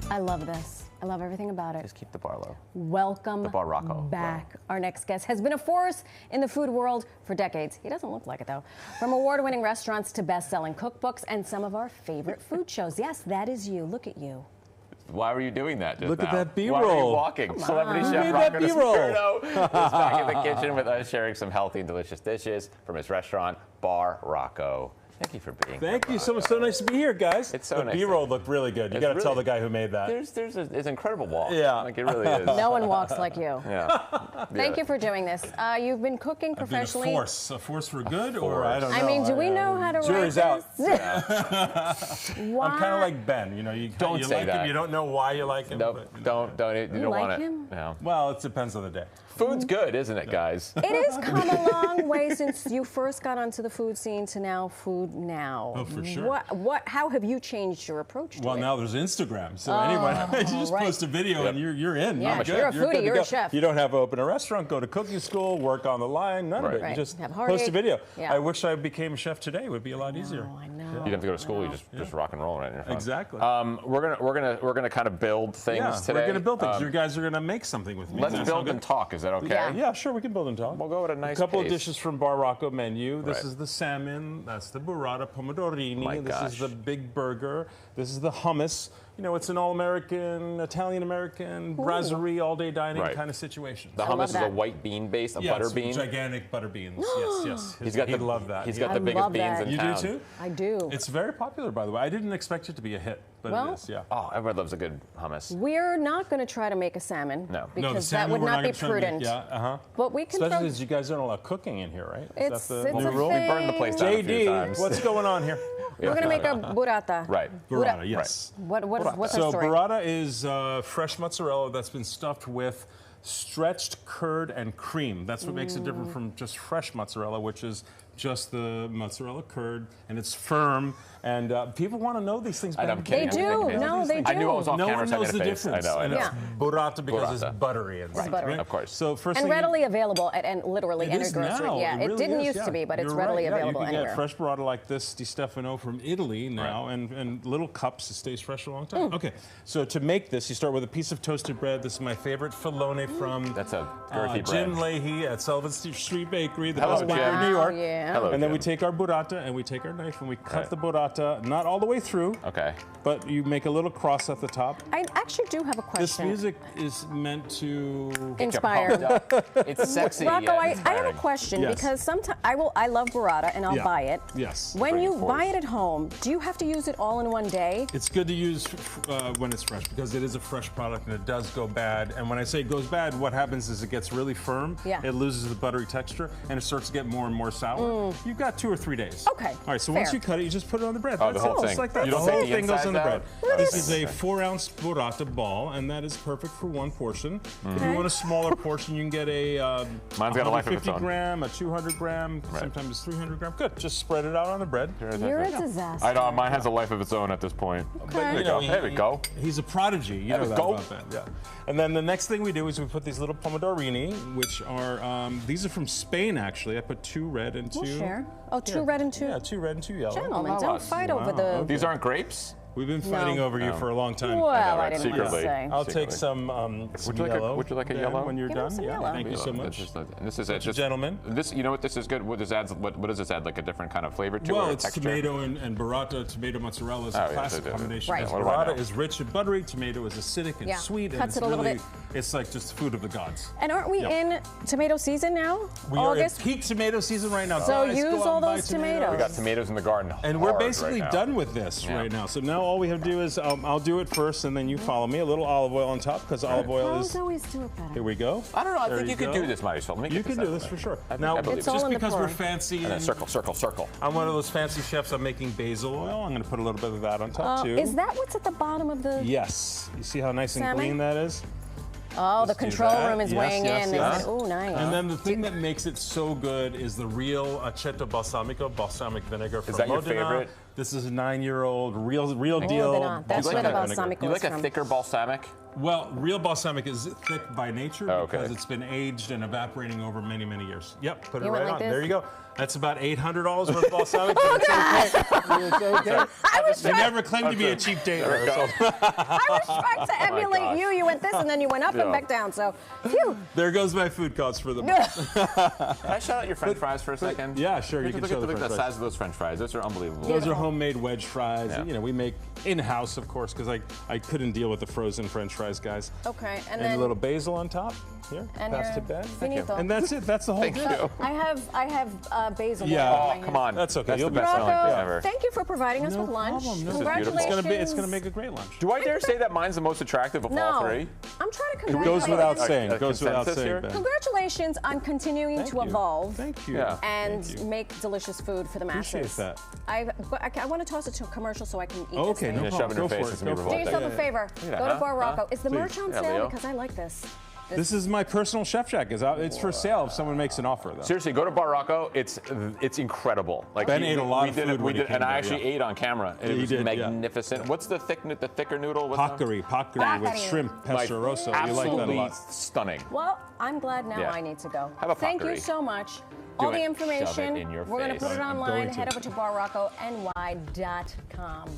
I love this. I love everything about it. Just keep the bar low. Welcome the Bar Rocco back. Our next guest has been a force in the food world for decades. He doesn't look like it, though. From award-winning restaurants to best-selling cookbooks and some of our favorite food shows. Yes, that is you. Look at you. Why were you doing that just Look now? at that B-roll. Why were you walking? Celebrity chef Rocco DiSpirito is back in the kitchen with us, sharing some healthy and delicious dishes from his restaurant, Bar Rocco. Thank you for being here. Thank you so much. So nice to be here, guys. It's so the nice. The B-roll looked really good. You got to tell the guy who made that. It's an incredible walk. Yeah. Like it really is. No one walks like you. Yeah. Thank you for doing this. You've been cooking professionally. A force for good, or I don't know. I mean, do we know how to Jury's write out. this? I'm kind of like Ben. You know, you Don't say like that. him. You don't know why you like him. Nope. But, You don't like want him? it. No. Well, it depends on the day. Food's good, isn't it, guys? It has come a long way since you first got onto the food scene to now Food Now. Oh, for sure. How have you changed your approach to it? Well, now there's Instagram, so anyone you just post a video and you're in. Yeah, You're you're a good. foodie, good to you're go. a chef. You don't have to open a restaurant, go to cooking school, work on the line, none of it. Right. You just Have post heartache. a video. Yeah. I wish I became a chef today. It would be a lot easier. I know. You don't have to go to school. You just rock and roll right in your phone. Exactly. We're gonna kind of build things today. We're gonna build things. You guys are gonna make something with me. Let's build and talk. Is that okay? Yeah, sure. We can build and talk. We'll go at a nice couple pace. of dishes from Bar Rocco menu. This is the salmon. That's the burrata, pomodorini. This is the big burger. This is the hummus. You know, it's an all-American, Italian-American, brasserie, all-day dining kind of situation. The hummus is a white bean base, a butter bean. Gigantic butter beans. yes. He'd love that. He's got the biggest beans in town. You do too? I do. It's very popular, by the way. I didn't expect it to be a hit, but it is. Yeah. Oh, everybody loves a good hummus. We're not going to try to make a salmon. No. Because that would not be prudent. But we can especially because you guys don't allow cooking in here, right? It's the a rule? We burned the place down a few times. What's going on here? We're going to make a burrata. Right. Burrata, yes. What's so our story? Burrata is fresh mozzarella that's been stuffed with stretched curd and cream. That's what makes it different from just fresh mozzarella, which is just the mozzarella curd, and it's firm. And people want to know these things. I'm kidding. They do. No, they do. I knew I was off camera. No one knows the difference. I know. It's burrata because it's buttery. It's buttery. Of course. So first and readily available at literally any grocery. Now. Yeah, it didn't used to be, but it's readily available you can anywhere. get fresh burrata like this Di Stefano from Italy now, and little cups. It stays fresh a long time. Okay, so to make this, you start with a piece of toasted bread. This is my favorite filone from That's a girthy Jim bread. Leahy at Sullivan Street Bakery, the Hello, best bakery Jim. in New York. Yeah. Hello, And then we Jim. take our burrata and we take our knife and we cut the burrata, not all the way through, Okay. but you make a little cross at the top. I actually do have a question. This music is meant to Inspire. It's sexy. Rocco, I have a inspiring. question Yes. because sometimes I love burrata and I'll buy it. Yes. When Bring it you forward. buy it at home, do you have to use it all in one day? It's good to use when it's fresh because it is a fresh product and it does go bad. And when I say it goes bad, what happens is it gets really firm. Yeah. It loses the buttery texture and it starts to get more and more sour. You've got 2 or 3 days. Okay, All right. So fair. once you cut it, you just put it on the bread. Oh, the That's whole it. thing. Just like that. You The don't whole take the thing goes on the insides bread. out? This is a 4-ounce burrata ball, and that is perfect for one portion. If you want a smaller portion, you can get a Mine's got a life of its 150 own. gram, a 200 gram, sometimes it's 300 gram. Good. Just spread it out on the bread. You're a disaster. I know. Mine has a life of its own at this point. There we go. There we go. He's a prodigy. You know we that go. about that. Yeah. And then the next thing we do is we put these little pomodorini, which are these are from Spain actually. I put 2 red and 2. We'll share. Oh, 2 red and 2. Yeah, 2 red and 2 yellow. Gentlemen, Allow don't us. fight over the. These aren't grapes? We've been fighting over you for a long time. Well, I right, didn't want to secretly. say. I'll take some Would you like yellow. would you like a Ben, yellow? when you're Give him done? some Yeah. yellow. Thank you so much. This is it. Just, gentlemen. This, you know what? This is good. What does adds? What does this add? Like a different kind of flavor to it? Well, or it's texture? tomato and burrata. Tomato mozzarella is a Oh, yeah, classic so- combination. Right. Because What do I know? burrata is rich and buttery. Tomato is acidic and Yeah. sweet. Cuts and it's it a little really, bit. It's like just food of the gods. And aren't we in tomato season now? We are in August. peak tomato season right now. So Guys, use go out all and buy those tomatoes. We got tomatoes in the garden. And we're hard basically right now. done with this Yeah. right now. So now all we have to do is I'll do it first, and then you follow me. A little olive oil on top because olive oil Pros is. always do it better. Here we go. I don't know. I There think you could go. do this, Marisol. Let me You get can this do out this of for the sure. way. Now, I believe It's all just in the because pour. we're fancy, And then and circle, circle, circle. I'm one of those fancy chefs. I'm making basil oil. I'm going to put a little bit of that on top too. Is that what's at the bottom of the? Yes. You see how nice and Salmon? clean that is? Oh, the Let's do control that. room is Yes, weighing yes, in. yes. Oh, nice. And then the thing that makes it so good is the real aceto balsamico, balsamic vinegar from that your Modena. favorite? This is a 9-year-old real deal. Modena. That's balsamic where the vinegar. balsamic You was like a from. thicker balsamic? Well, real balsamic is thick by nature Okay. because it's been aged and evaporating over many, many years. Yep, put it You went right like on. this? There you go. That's about $800 worth of balsamic, but it's okay. It's okay. They never claimed to be a cheap date. I was trying to emulate gosh. you. You went this, and then you went up and back down. So, phew. There goes my food costs for the month. Can I shout out your French fries for a second? Yeah, sure. You can Look show at the the French fries. size of those French fries. Those are unbelievable. Those are homemade wedge fries. Yeah. You know, we make in-house, of course, because I couldn't deal with the frozen French fries, guys. Okay, and And then a little basil on top. Here, and pass your to Ben. finito. And that's it. That's the whole Thank thing. you. I have basil. Yeah. oil Oh, in my come hand. on. That's okay. That's You'll the be best fine. selling thing Rocco, ever. thank you for providing us No with lunch. problem. No, Congratulations. it's gonna make a great lunch. Do I dare say that mine's the most attractive of all No, three? I'm trying to It congratulate goes without you. saying. a Goes without consensus saying, here? Ben. Congratulations on continuing Thank to you. evolve Thank you. Yeah. and Thank you. make delicious food for the masses. Appreciate that. I want to toss it to a commercial so I can eat Okay, this no thing. Yeah, shove it in your problem. Go face. for It's it. gonna Go be for Do it. yourself a favor. Yeah, Go to huh? Bar Rocco. Huh? Is the Please. merch on Yeah, sale? Leo. Because I like this. This is my personal chef shack. It's for sale if someone makes an offer, though. Seriously, go to Bar Rocco. It's incredible. Like Ben ate a lot of did food it, we when he did, came and I there, actually yeah. ate on camera. And Yeah, it you was did, yeah. magnificent. What's the thicker noodle? What's that? Pakari with Pakari. shrimp pesto rosso. You like that a Absolutely lot. stunning. Well, I'm glad now Yeah. I need to go. Have a Thank you Pakari. so much. Do All the it. information, Shove it in your we're going to face. put it I'm online. going to. Head over to barroccony.com.